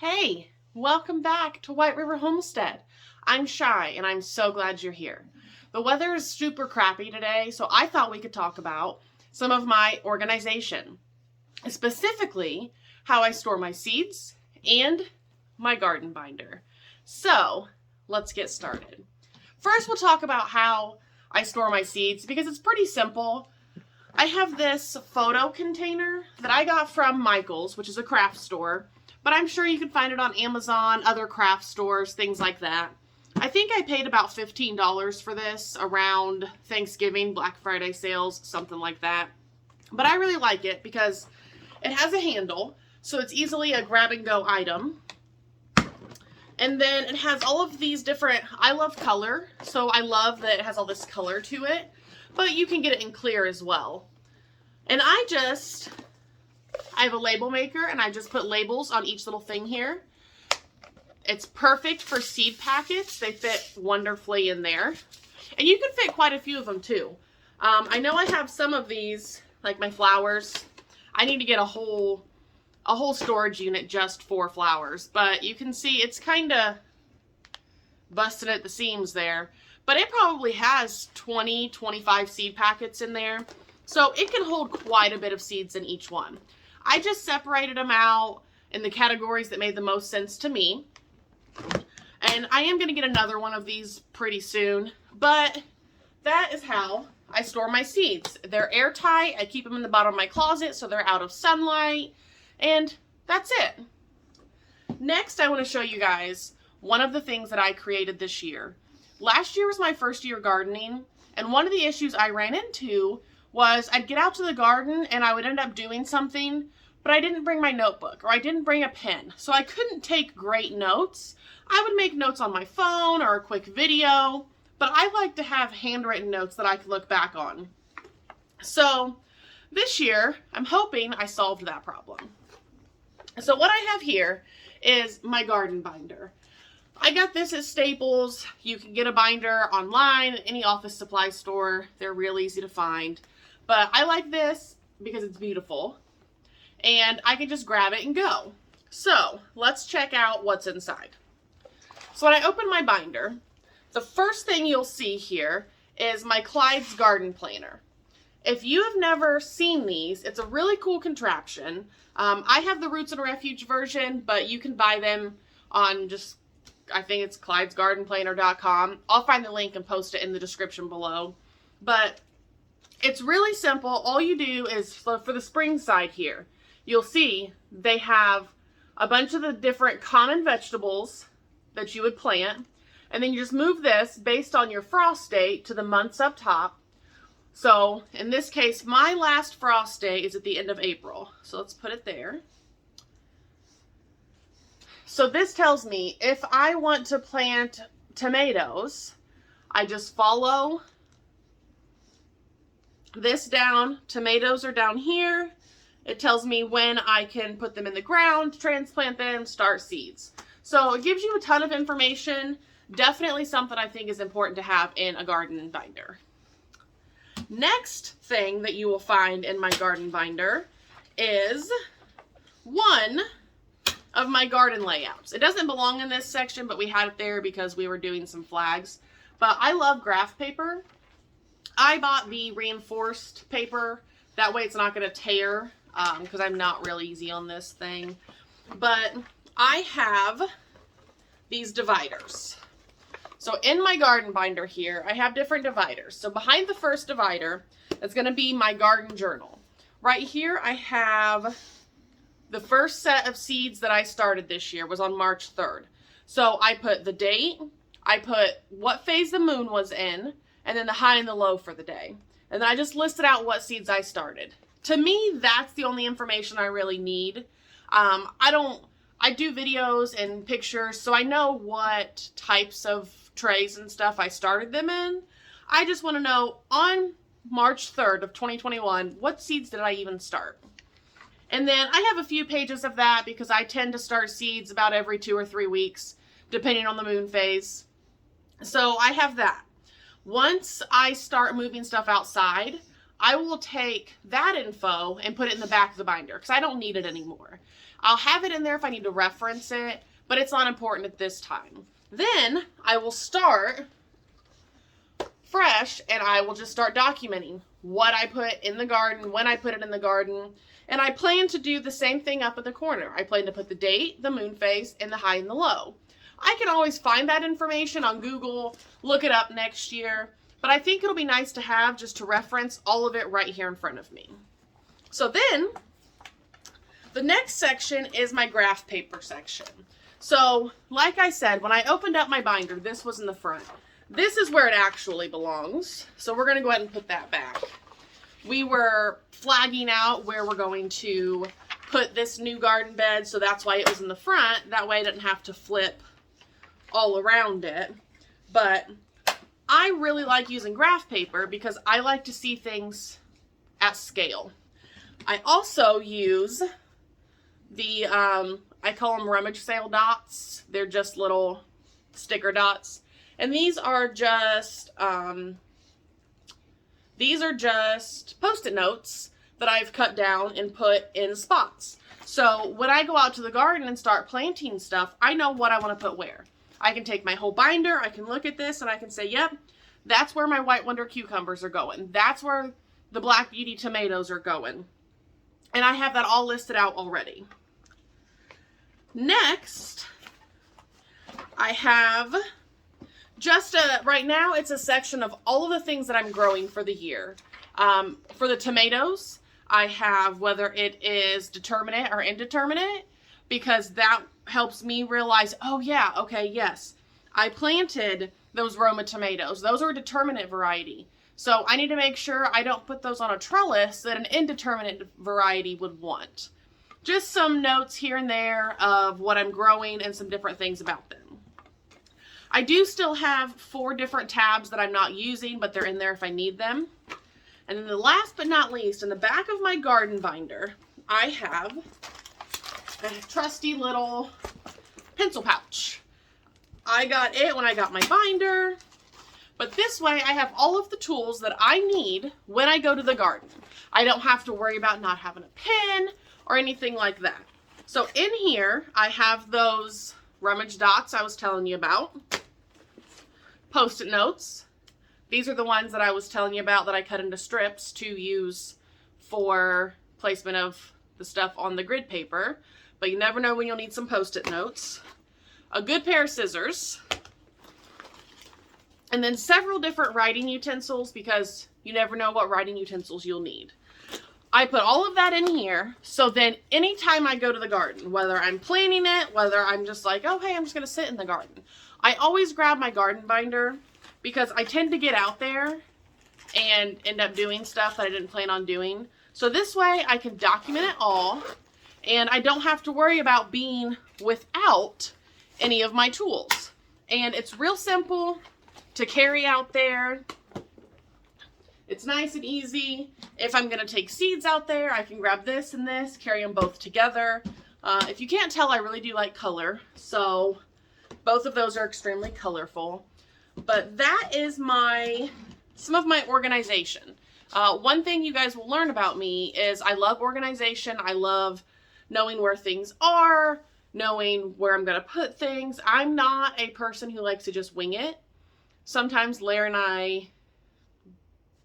Hey, welcome back to White River Homestead. I'm Shy and I'm so glad you're here. The weather is super crappy today, so I thought we could talk about some of my organization, specifically how I store my seeds and my garden binder. So let's get started. First, we'll talk about how I store my seeds because it's pretty simple. I have this photo container that I got from Michael's, which is a craft store, but I'm sure you can find it on Amazon, other craft stores, things like that. I think I paid about $15 for this around Thanksgiving, Black Friday sales, something like that. But I really like it because it has a handle, so it's easily a grab and go item. And then it has all of these different, I love color, so I love that it has all this color to it, but you can get it in clear as well. And I have a label maker and I just put labels on each little thing here. It's perfect for seed packets. They fit wonderfully in there. And you can fit quite a few of them too. I know I have some of these, like my flowers. I need to get a whole storage unit just for flowers, but you can see it's kind of busted at the seams there, but it probably has 20-25 seed packets in there, so it can hold quite a bit of seeds in each one. I just separated them out in the categories that made the most sense to me, and I am going to get another one of these pretty soon, but that is how I store my seeds. They're airtight. I keep them in the bottom of my closet so they're out of sunlight. And that's it. Next, I want to show you guys one of the things that I created this year. Last year was my first year gardening, and one of the issues I ran into was I'd get out to the garden and I would end up doing something, but I didn't bring my notebook or I didn't bring a pen, so I couldn't take great notes. I would make notes on my phone or a quick video, but I like to have handwritten notes that I can look back on. So this year, I'm hoping I solved that problem. So what I have here is my garden binder. I got this at Staples. You can get a binder online at any office supply store. They're real easy to find. But I like this because it's beautiful. And I can just grab it and go. So let's check out what's inside. So when I open my binder, the first thing you'll see here is my Clyde's Garden Planner. If you have never seen these, it's a really cool contraption. I have the Roots and Refuge version, but you can buy them on I think it's ClydesGardenPlanner.com. I'll find the link and post it in the description below. But it's really simple. All you do is, for the spring side here, you'll see they have a bunch of the different common vegetables that you would plant. And then you just move this based on your frost date to the months up top. So in this case, my last frost day is at the end of April. So let's put it there. So this tells me if I want to plant tomatoes, I just follow this down. Tomatoes are down here. It tells me when I can put them in the ground, transplant them, start seeds. So it gives you a ton of information. Definitely something I think is important to have in a garden binder. Next thing that you will find in my garden binder is one of my garden layouts. It doesn't belong in this section, but we had it there because we were doing some flags. But I love graph paper. I bought the reinforced paper. That way it's not going to tear because I'm not real easy on this thing. But I have these dividers. So in my garden binder here, I have different dividers. So behind the first divider, that's going to be my garden journal. Right here, I have the first set of seeds that I started this year was on March 3rd. So I put the date, I put what phase the moon was in, and then the high and the low for the day. And then I just listed out what seeds I started. To me, that's the only information I really need. I do videos and pictures, so I know what types of trays and stuff I started them in. I just want to know on March 3rd of 2021, what seeds did I even start? And then I have a few pages of that because I tend to start seeds about every 2 or 3 weeks, depending on the moon phase. So I have that. Once I start moving stuff outside, I will take that info and put it in the back of the binder because I don't need it anymore. I'll have it in there if I need to reference it, but it's not important at this time. Then I will start fresh and I will just start documenting what I put in the garden, when I put it in the garden. And I plan to do the same thing up at the corner. I plan to put the date, the moon phase, and the high and the low. I can always find that information on Google, look it up next year, but I think it'll be nice to have just to reference all of it right here in front of me. So then, the next section is my graph paper section. So, like I said, when I opened up my binder, this was in the front. This is where it actually belongs. So we're going to go ahead and put that back. We were flagging out where we're going to put this new garden bed, so that's why it was in the front. That way I didn't have to flip all around it. But I really like using graph paper because I like to see things at scale. I also use the, I call them rummage sale dots. They're just little sticker dots. And these are just Post-it notes that I've cut down and put in spots. So when I go out to the garden and start planting stuff, I know what I want to put where. I can take my whole binder, I can look at this, and I can say, yep, that's where my White Wonder cucumbers are going. That's where the Black Beauty tomatoes are going. And I have that all listed out already. Next, I have right now it's a section of all of the things that I'm growing for the year. For the tomatoes, I have whether it is determinate or indeterminate, because that helps me realize, oh yeah, okay, yes, I planted those Roma tomatoes. Those are a determinate variety. So I need to make sure I don't put those on a trellis that an indeterminate variety would want. Just some notes here and there of what I'm growing and some different things about them. I do still have 4 different tabs that I'm not using, but they're in there if I need them. And then the last but not least, in the back of my garden binder, I have a trusty little pencil pouch. I got it when I got my binder, but this way I have all of the tools that I need when I go to the garden. I don't have to worry about not having a pen or anything like that. So in here, I have those rummage dots I was telling you about. Post-it notes. These are the ones that I was telling you about that I cut into strips to use for placement of the stuff on the grid paper. But you never know when you'll need some Post-it notes. A good pair of scissors. And then several different writing utensils, because you never know what writing utensils you'll need. I put all of that in here, so then anytime I go to the garden, whether I'm planting it, whether I'm just like, oh hey, I'm just going to sit in the garden, I always grab my garden binder, because I tend to get out there and end up doing stuff that I didn't plan on doing. So this way I can document it all, and I don't have to worry about being without any of my tools. And it's real simple to carry out there. It's nice and easy. If I'm going to take seeds out there, I can grab this and this, carry them both together. If you can't tell, I really do like color, so both of those are extremely colorful. But that is some of my organization. One thing you guys will learn about me is I love organization. I love knowing where things are, knowing where I'm going to put things. I'm not a person who likes to just wing it. Sometimes Lair and I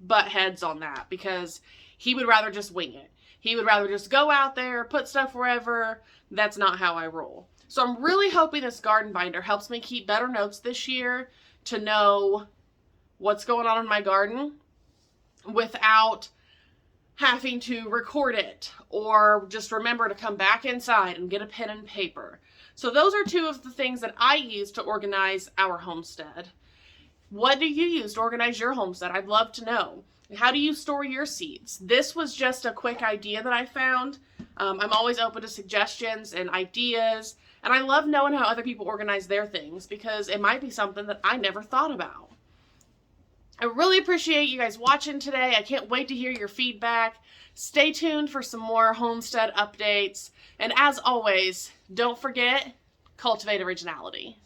butt heads on that because he would rather just wing it. He would rather just go out there, put stuff wherever. That's not how I roll. So I'm really hoping this garden binder helps me keep better notes this year to know what's going on in my garden without having to record it or just remember to come back inside and get a pen and paper. So those are 2 of the things that I use to organize our homestead. What do you use to organize your homestead? I'd love to know. How do you store your seeds? This was just a quick idea that I found. I'm always open to suggestions and ideas, and I love knowing how other people organize their things because it might be something that I never thought about. I really appreciate you guys watching today. I can't wait to hear your feedback. Stay tuned for some more homestead updates. And as always, don't forget, cultivate originality.